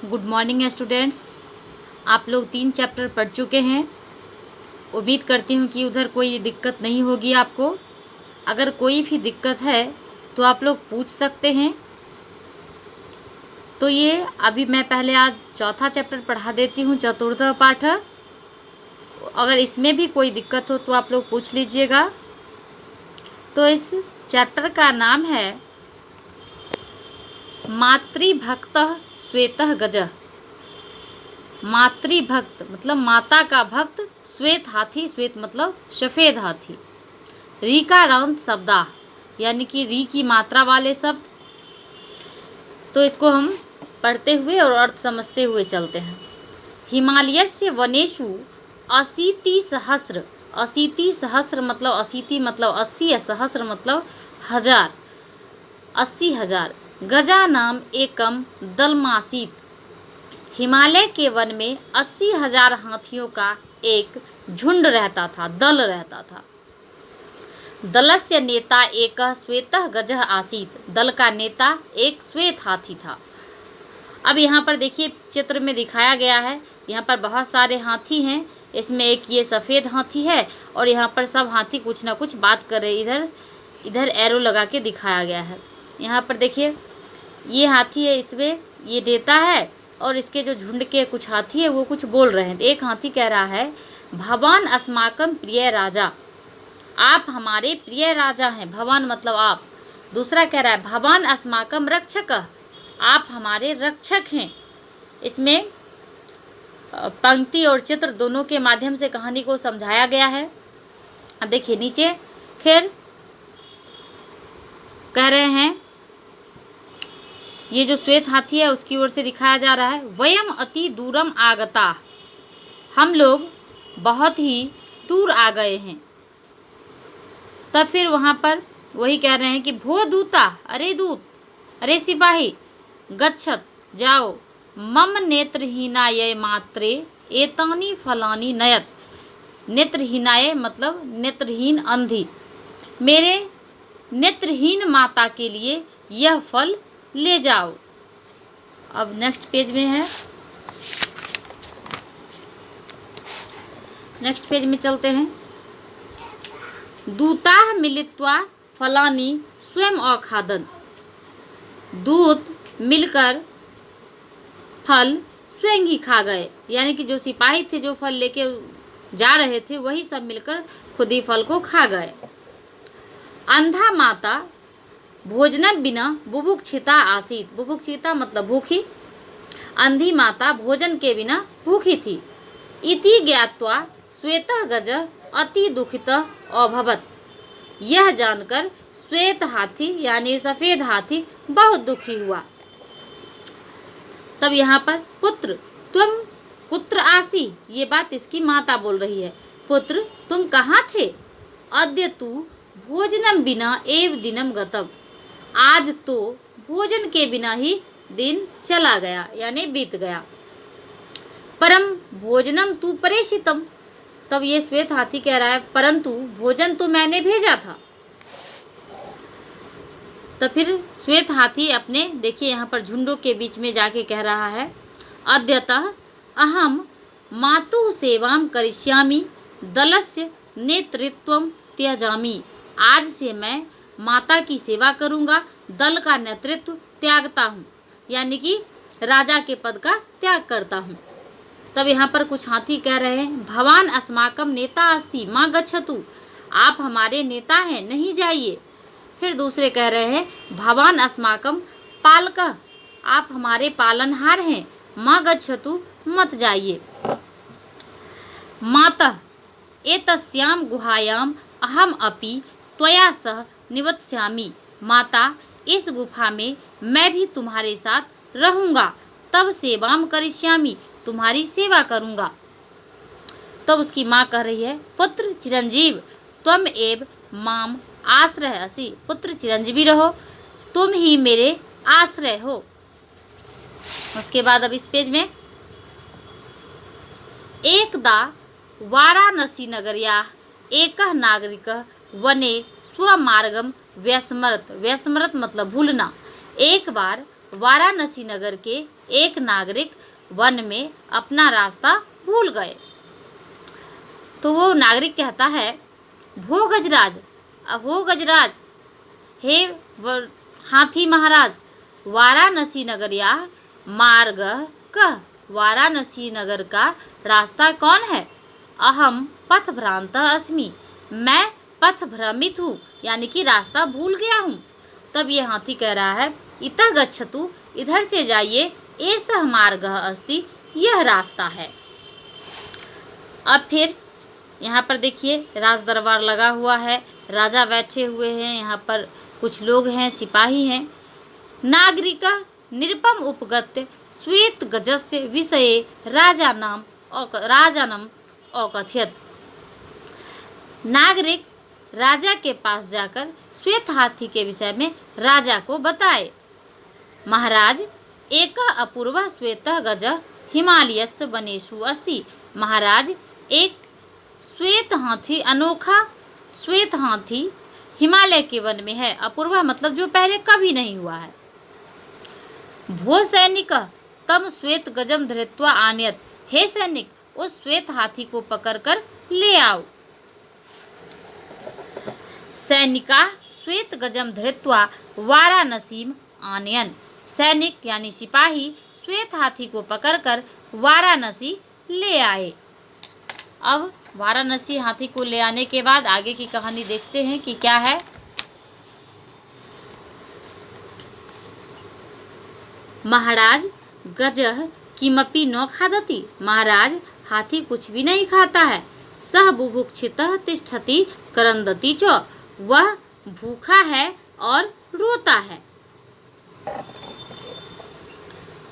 Good morning students. आप लोग 3 chapter पढ़ चुके हैं। उम्मीद करती हूँ कि उधर कोई दिक्कत नहीं होगी आपको। अगर कोई भी दिक्कत है तो आप लोग पूछ सकते हैं। तो ये अभी मैं पहले आज चौथा चैप्टर पढ़ा देती हूँ, चतुर्थ पाठ। अगर इसमें भी कोई दिक्कत हो तो आप लोग पूछ लीजिएगा। तो इस चैप्टर का नाम है मातृभक्तः श्वेतः गजः। मातृभक्त मतलब माता का भक्त, श्वेत हाथी, श्वेत मतलब सफ़ेद हाथी। री का रंत शब्दा यानी कि री की मात्रा वाले शब्द। तो इसको हम पढ़ते हुए और अर्थ समझते हुए चलते हैं। हिमालयस्य वनेषु अशीतिसहस्र। अशीतिसहस्र मतलब अशीति मतलब 80, सहस्र मतलब 1000, 80,000। गजा नाम एकम दलमासीत। हिमालय के वन में 80,000 हाथियों का एक झुंड रहता था, दल रहता था। दलस्य नेता एक श्वेतः गजः आसीत। दल का नेता एक श्वेत हाथी था। अब यहाँ पर देखिए चित्र में दिखाया गया है, यहाँ पर बहुत सारे हाथी हैं। इसमें एक ये सफ़ेद हाथी है और यहाँ पर सब हाथी कुछ ना कुछ बात कर रहे। इधर इधर एरो लगा के दिखाया गया है। यहाँ पर देखिए ये हाथी है, इसमें ये देता है और इसके जो झुंड के कुछ हाथी है वो कुछ बोल रहे हैं। तो एक हाथी कह रहा है, भवान अस्माकम प्रिय राजा। आप हमारे प्रिय राजा हैं। भवान मतलब आप। दूसरा कह रहा है, भवान अस्माकम रक्षक। आप हमारे रक्षक हैं। इसमें पंक्ति और चित्र दोनों के माध्यम से कहानी को समझाया गया है। अब देखिए नीचे फिर कह रहे हैं, ये जो श्वेत हाथी है उसकी ओर से दिखाया जा रहा है, वयम अति दूरम आगता। हम लोग बहुत ही दूर आ गए हैं। तब फिर वहाँ पर वही कह रहे हैं कि भो दूता, अरे दूत, अरे सिपाही, गच्छत जाओ, मम नेत्रहीनाय मात्रे एतानी फलानी नयत। नेत्रहीनाय मतलब नेत्रहीन अंधी। मेरे नेत्रहीन माता के लिए यह फल ले जाओ। अब नेक्स्ट पेज में है, नेक्स्ट पेज में चलते हैं। दूताः मिलित्वा फलानी स्वयं अखादन्। दूत मिलकर फल स्वयं ही खा गए। यानी कि जो सिपाही थे जो फल लेके जा रहे थे वही सब मिलकर खुद ही फल को खा गए। अंधा माता भोजन बिना बुभुक्षिता आसीत। बुभुक्षिता मतलब भूखी। अंधी माता भोजन के बिना भूखी थी। इति ज्ञात्वा श्वेतः गजः अति दुखितः अभवत्। यह जानकर श्वेत हाथी यानी सफ़ेद हाथी बहुत दुखी हुआ। तब यहाँ पर पुत्र तुम कुत्र आसी, ये बात इसकी माता बोल रही है। पुत्र तुम कहाँ थे? अद्य तु भोजनम बिना एव दिनम गतम। आज तो भोजन के बिना ही दिन चला गया यानी बीत गया। परम भोजनम तु प्रेषितम। तब ये श्वेत हाथी कह रहा है, परंतु भोजन तो मैंने भेजा था। तो फिर श्वेत हाथी अपने देखिए यहाँ पर झुंडों के बीच में जाके कह रहा है, अद्यतः अहम मातुः सेवां करिष्यामि दलस्य नेतृत्वं त्यजामि। आज से मैं माता की सेवा करूँगा, दल का नेतृत्व त्यागता हूँ, यानी कि राजा के पद का त्याग करता हूँ। तब यहाँ पर कुछ हाथी कह रहे हैं, भवान अस्माकम नेता अस्ति माँ गच्छतु। आप हमारे नेता हैं, नहीं जाइए। फिर दूसरे कह रहे हैं, भवान अस्माकम पालकः। आप हमारे पालनहार हैं, माँ गच्छतु, मत जाइए। मातः एतस्यां गुहायाम अहम अपि त्वया सह निवत्स्यामि। माता इस गुफा में मैं भी तुम्हारे साथ रहूँगा, तब सेवाम करिष्यामि, तुम्हारी सेवा करूँगा। तब उसकी माँ कह रही है, पुत्र चिरंजीव त्वम एव माम आश्रय असि। पुत्र चिरंजीवी रहो, तुम ही मेरे आश्रय हो। उसके बाद अब इस पेज में, एकदा वाराणसी नगर्याः एकः नागरिकः वने स्वमार्गम व्यस्मरत। व्यस्मरत मतलब भूलना। एक बार वाराणसी नगर के एक नागरिक वन में अपना रास्ता भूल गए। तो वो नागरिक कहता है, भो गजराज, अहो गजराज, हे हाथी महाराज, वाराणसी नगरिया मार्ग कह, वाराणसी नगर का रास्ता कौन है? अहम पथ भ्रांत अस्मि, मैं पथ भ्रमित हूँ, यानी कि रास्ता भूल गया हूँ। तब ये हाथी कह रहा है, इतः गच्छतु, इधर से जाइए, एषः मार्गः अस्ति, यह रास्ता है। अब फिर यहाँ पर देखिए राज दरबार लगा हुआ है, राजा बैठे हुए हैं, यहाँ पर कुछ लोग हैं, सिपाही हैं। नागरिक निरुपम उपगत्य श्वेत गजस्य विषये राजानम औकथयत। नागरिक राजा के पास जाकर श्वेत हाथी के विषय में राजा को बताए। महाराज, एक अपूर्व श्वेत गज हिमालयस्य वनेषु अस्ति। महाराज, एक श्वेत हाथी, अनोखा श्वेत हाथी हिमालय के वन में है। अपूर्व मतलब जो पहले कभी नहीं हुआ है। भो सैनिक तम श्वेत गजम धृत्वा आनयत। हे सैनिक, उस श्वेत हाथी को पकड़कर ले आओ। सैनिका श्वेत गजम धृत्वा वाराणसीम आनयन। सैनिक यानी सिपाही श्वेत हाथी को पकड़कर वाराणसी ले आए। अब वाराणसी हाथी को ले आने के बाद आगे की कहानी देखते हैं कि क्या है। महाराज, गजः किमपि न खादति। महाराज, हाथी कुछ भी नहीं खाता है। सह बुभुक्षितः तिष्ठति करंदति च, वह भूखा है और रोता है।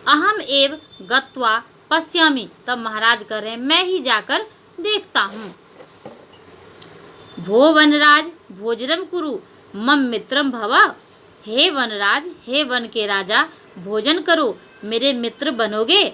अहम एव गत्वा पश्यामि। तब महाराज कह रहे हैं, मैं ही जाकर देखता हूँ। भो वनराज भोजनम कुरु मम मित्रम भव। हे वनराज, हे वन के राजा, भोजन करो, मेरे मित्र बनोगे।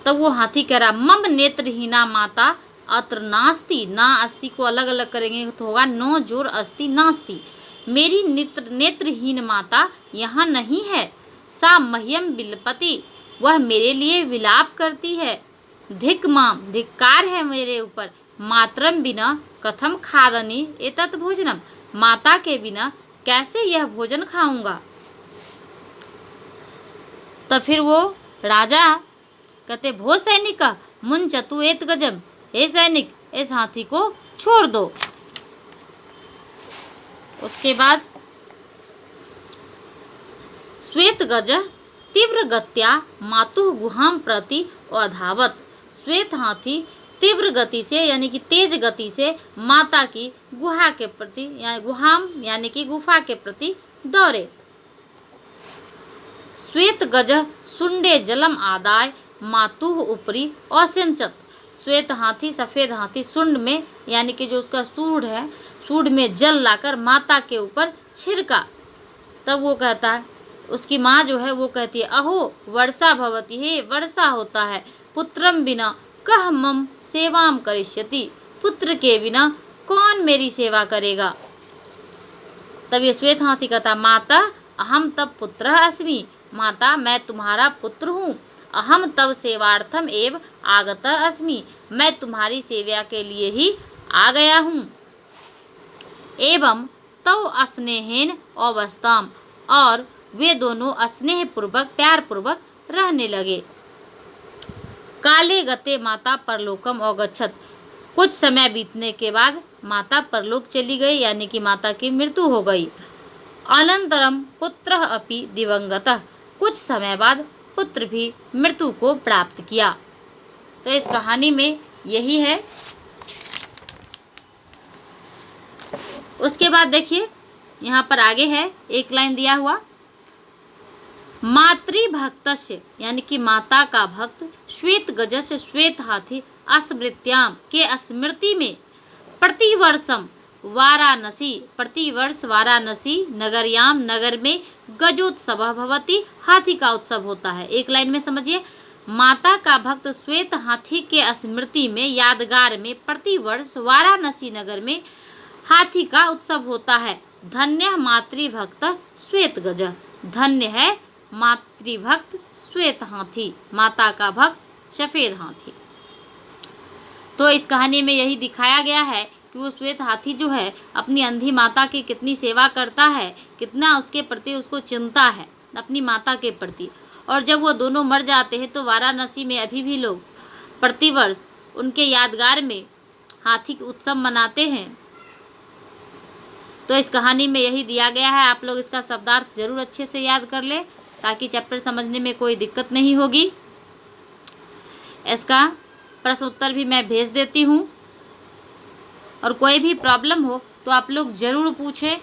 तब वो हाथी कह रहा, मम नेत्रहीना माता अत्र नास्ति। ना अस्ति को अलग अलग करेंगे तो होगा नो जोर अस्ति नास्ति। मेरी नेत्रहीन माता यहाँ नहीं है। सा मह्यम बिलपति, वह मेरे लिए विलाप करती है। धिक माम, धिक्कार है मेरे ऊपर। मातरम बिना कथम खादनी एतत् भोजनम, माता के बिना कैसे यह भोजन खाऊंगा। तो फिर वो राजा कहते, भो सैनिक मुंचतु एत गजम। हे सैनिक, इस हाथी को छोड़ दो। उसके बाद श्वेत गज तीव्र गत्या मातुः गुहाम प्रति अधावत। श्वेत हाथी तीव्र गति से यानी कि तेज गति से माता की गुहा के प्रति या गुहाम यानी कि गुफा के प्रति दौड़े। श्वेत गज सुंडे जलम आदाय मातुः ऊपरी असिंचत। श्वेत हाथी, सफ़ेद हाथी सुंड में यानी कि जो उसका सूंड है, सूंड में जल लाकर माता के ऊपर छिड़का। तब वो कहता है, उसकी माँ जो है वो कहती है, अहो वर्षा भवती, हे वर्षा होता है। पुत्रम बिना कह मम सेवाम करिष्यति, पुत्र के बिना कौन मेरी सेवा करेगा। तब ये श्वेत हाथी कहता, माता अहम तब पुत्र अस्मि। माता, मैं तुम्हारा पुत्र हूँ। अहम तब सेवार्थम एव आगत अस्मि, मैं तुम्हारी सेवा के लिए ही आ गया हूँ। एवं तव अस्नेहेन अवस्थाम, और वे दोनों स्नेह पूर्वक प्यार पूर्वक रहने लगे। काले गते माता परलोकम अगच्छत। कुछ समय बीतने के बाद माता परलोक चली गई यानी कि माता की मृत्यु हो गई। अनंतरम पुत्र अपि दिवंगतः, कुछ समय बाद पुत्र भी मृत्यु को प्राप्त किया। तो इस कहानी में यही है। उसके बाद देखिए यहाँ पर आगे है, एक लाइन दिया हुआ, मातृभक्तस्य यानी कि माता का भक्त श्वेत गजस्य श्वेत हाथी स्मृत्याम के स्मृति में प्रतिवर्षम प्रतिवर्ष वाराणसी नगरयाम नगर में गजोत्सव भवति, हाथी का उत्सव होता है। एक लाइन में समझिए, माता का भक्त श्वेत हाथी के स्मृति में यादगार में प्रतिवर्ष वाराणसी नगर में हाथी का उत्सव होता है। धन्य मातृभक्त श्वेत गज। धन्य है मातृभक्त श्वेत हाथी, माता का भक्त सफ़ेद हाथी। तो इस कहानी में यही दिखाया गया है कि वो श्वेत हाथी जो है अपनी अंधी माता की कितनी सेवा करता है, कितना उसके प्रति उसको चिंता है अपनी माता के प्रति। और जब वो दोनों मर जाते हैं तो वाराणसी में अभी भी लोग प्रतिवर्ष उनके यादगार में हाथी के उत्सव मनाते हैं। तो इस कहानी में यही दिया गया है। आप लोग इसका शब्दार्थ ज़रूर अच्छे से याद कर लें ताकि चैप्टर समझने में कोई दिक्कत नहीं होगी। इसका प्रश्न उत्तर भी मैं भेज देती हूँ, और कोई भी प्रॉब्लम हो तो आप लोग ज़रूर पूछें।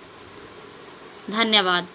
धन्यवाद।